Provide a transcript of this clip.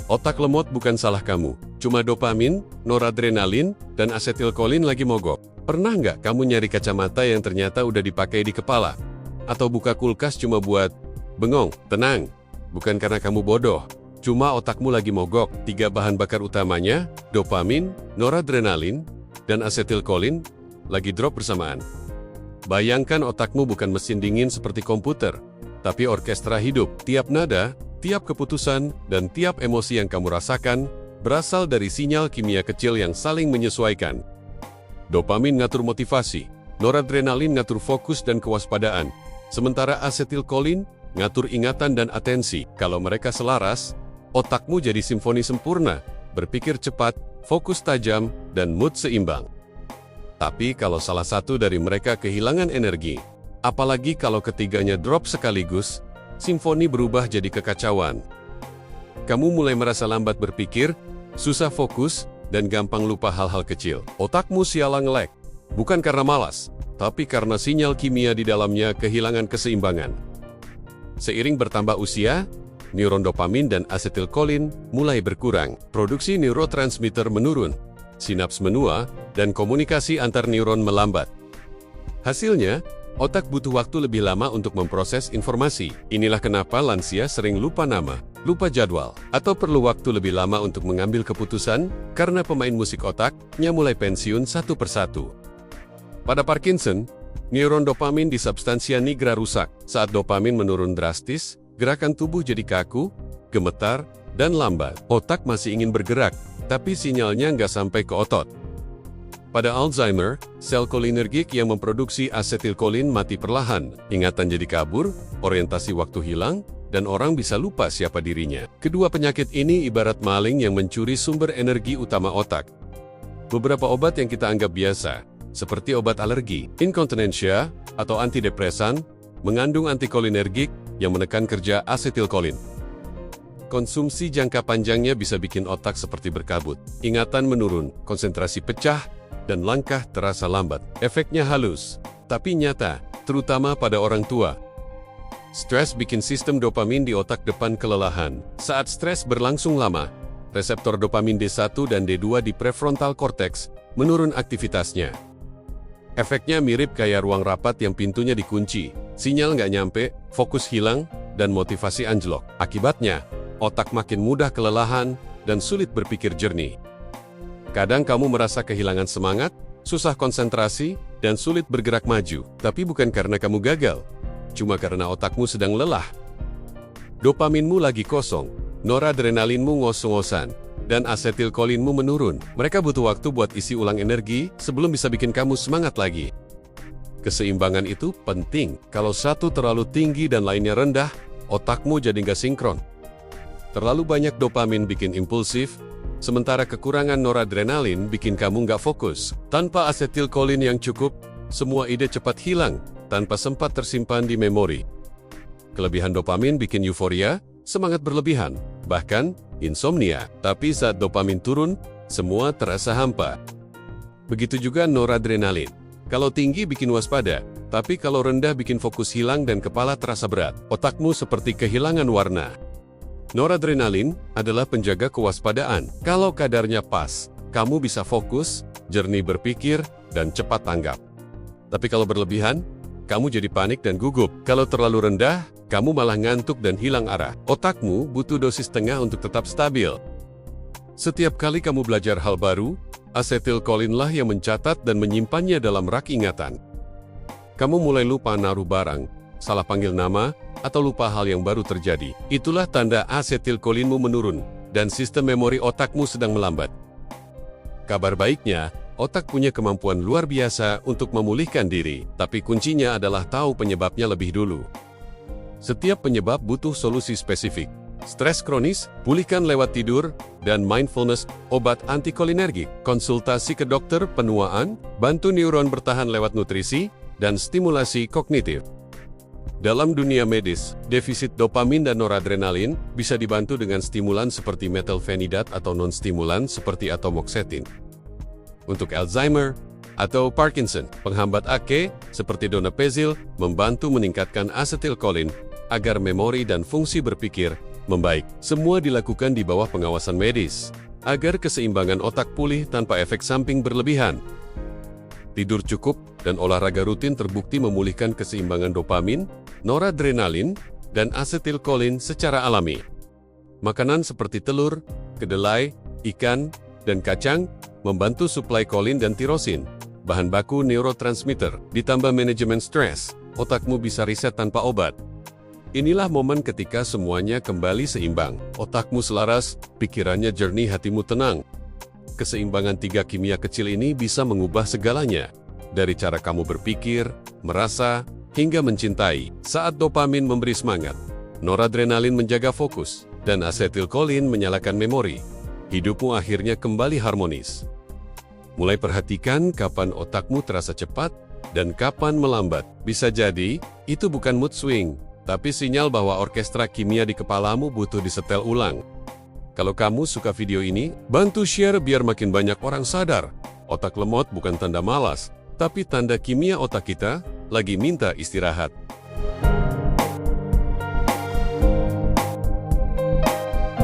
Otak lemot bukan salah kamu. Cuma dopamin, noradrenalin, dan asetilkolin lagi mogok. Pernah nggak kamu nyari kacamata yang ternyata udah dipakai di kepala? Atau buka kulkas cuma buat bengong? Tenang, bukan karena kamu bodoh. Cuma otakmu lagi mogok. 3 bahan bakar utamanya, dopamin, noradrenalin, dan asetilkolin, lagi drop bersamaan. Bayangkan otakmu bukan mesin dingin seperti komputer, tapi orkestra hidup. Tiap nada, tiap keputusan, dan tiap emosi yang kamu rasakan berasal dari sinyal kimia kecil yang saling menyesuaikan. Dopamin ngatur motivasi, noradrenalin ngatur fokus dan kewaspadaan, sementara asetilkolin ngatur ingatan dan atensi. Kalau mereka selaras, otakmu jadi simfoni sempurna, berpikir cepat, fokus tajam, dan mood seimbang. Tapi kalau salah satu dari mereka kehilangan energi, apalagi kalau ketiganya drop sekaligus, simfoni berubah jadi kekacauan. Kamu mulai merasa lambat berpikir, susah fokus, dan gampang lupa hal-hal kecil. Otakmu sialang lag, bukan karena malas, tapi karena sinyal kimia di dalamnya kehilangan keseimbangan. Seiring bertambah usia, neuron dopamin dan asetilkolin mulai berkurang. Produksi neurotransmitter menurun, sinaps menua, dan komunikasi antar neuron melambat. Hasilnya, otak butuh waktu lebih lama untuk memproses informasi. Inilah kenapa lansia sering lupa nama, lupa jadwal, atau perlu waktu lebih lama untuk mengambil keputusan karena pemain musik otaknya mulai pensiun satu persatu. Pada Parkinson, neuron dopamin di substansia nigra rusak. Saat dopamin menurun drastis, gerakan tubuh jadi kaku, gemetar, dan lambat. Otak masih ingin bergerak, tapi sinyalnya nggak sampai ke otot. Pada Alzheimer, sel kolinergik yang memproduksi asetilkolin mati perlahan, ingatan jadi kabur, orientasi waktu hilang, dan orang bisa lupa siapa dirinya. Kedua penyakit ini ibarat maling yang mencuri sumber energi utama otak. Beberapa obat yang kita anggap biasa, seperti obat alergi, inkontinensia, atau antidepresan, mengandung antikolinergik yang menekan kerja asetilkolin. Konsumsi jangka panjangnya bisa bikin otak seperti berkabut, ingatan menurun, konsentrasi pecah, dan langkah terasa lambat. Efeknya halus, tapi nyata, terutama pada orang tua. Stres bikin sistem dopamin di otak depan kelelahan. Saat stres berlangsung lama, reseptor dopamin D1 dan D2 di prefrontal cortex menurun aktivitasnya. Efeknya mirip kayak ruang rapat yang pintunya dikunci, sinyal nggak nyampe, fokus hilang, dan motivasi anjlok. Akibatnya, otak makin mudah kelelahan dan sulit berpikir jernih. Kadang kamu merasa kehilangan semangat, susah konsentrasi, dan sulit bergerak maju. Tapi bukan karena kamu gagal, cuma karena otakmu sedang lelah. Dopaminmu lagi kosong, noradrenalinmu ngos-ngosan, dan asetilkolinmu menurun. Mereka butuh waktu buat isi ulang energi sebelum bisa bikin kamu semangat lagi. Keseimbangan itu penting. Kalau satu terlalu tinggi dan lainnya rendah, otakmu jadi nggak sinkron. Terlalu banyak dopamin bikin impulsif, sementara kekurangan noradrenalin bikin kamu nggak fokus. Tanpa asetilkolin yang cukup, semua ide cepat hilang, tanpa sempat tersimpan di memori. Kelebihan dopamin bikin euforia, semangat berlebihan, bahkan insomnia. Tapi saat dopamin turun, semua terasa hampa. Begitu juga noradrenalin. Kalau tinggi bikin waspada, tapi kalau rendah bikin fokus hilang dan kepala terasa berat. Otakmu seperti kehilangan warna. Noradrenalin adalah penjaga kewaspadaan. Kalau kadarnya pas, kamu bisa fokus, jernih berpikir, dan cepat tanggap. Tapi kalau berlebihan, kamu jadi panik dan gugup. Kalau terlalu rendah, kamu malah ngantuk dan hilang arah. Otakmu butuh dosis tengah untuk tetap stabil. Setiap kali kamu belajar hal baru, asetilkolinlah yang mencatat dan menyimpannya dalam rak ingatan. Kamu mulai lupa naruh barang, salah panggil nama, atau lupa hal yang baru terjadi. Itulah tanda asetilkolinmu menurun, dan sistem memori otakmu sedang melambat. Kabar baiknya, otak punya kemampuan luar biasa untuk memulihkan diri, tapi kuncinya adalah tahu penyebabnya lebih dulu. Setiap penyebab butuh solusi spesifik. Stres kronis, pulihkan lewat tidur, dan mindfulness, obat antikolinergik. Konsultasi ke dokter penuaan, bantu neuron bertahan lewat nutrisi, dan stimulasi kognitif. Dalam dunia medis, defisit dopamin dan noradrenalin bisa dibantu dengan stimulan seperti metilfenidat atau non-stimulan seperti atomoxetin. Untuk Alzheimer atau Parkinson, penghambat AKE seperti donepezil membantu meningkatkan asetilkolin agar memori dan fungsi berpikir membaik. Semua dilakukan di bawah pengawasan medis, agar keseimbangan otak pulih tanpa efek samping berlebihan. Tidur cukup dan olahraga rutin terbukti memulihkan keseimbangan dopamin, noradrenalin, dan asetilkolin secara alami. Makanan seperti telur, kedelai, ikan, dan kacang membantu suplai kolin dan tirosin, bahan baku neurotransmitter. Ditambah manajemen stres, otakmu bisa riset tanpa obat. Inilah momen ketika semuanya kembali seimbang. Otakmu selaras, pikirannya jernih, hatimu tenang. Keseimbangan 3 kimia kecil ini bisa mengubah segalanya. Dari cara kamu berpikir, merasa, hingga mencintai. Saat dopamin memberi semangat, noradrenalin menjaga fokus, dan asetilkolin menyalakan memori, hidupmu akhirnya kembali harmonis. Mulai perhatikan kapan otakmu terasa cepat dan kapan melambat. Bisa jadi, itu bukan mood swing, tapi sinyal bahwa orkestra kimia di kepalamu butuh disetel ulang. Kalau kamu suka video ini, bantu share biar makin banyak orang sadar. Otak lemot bukan tanda malas, tapi tanda kimia otak kita lagi minta istirahat.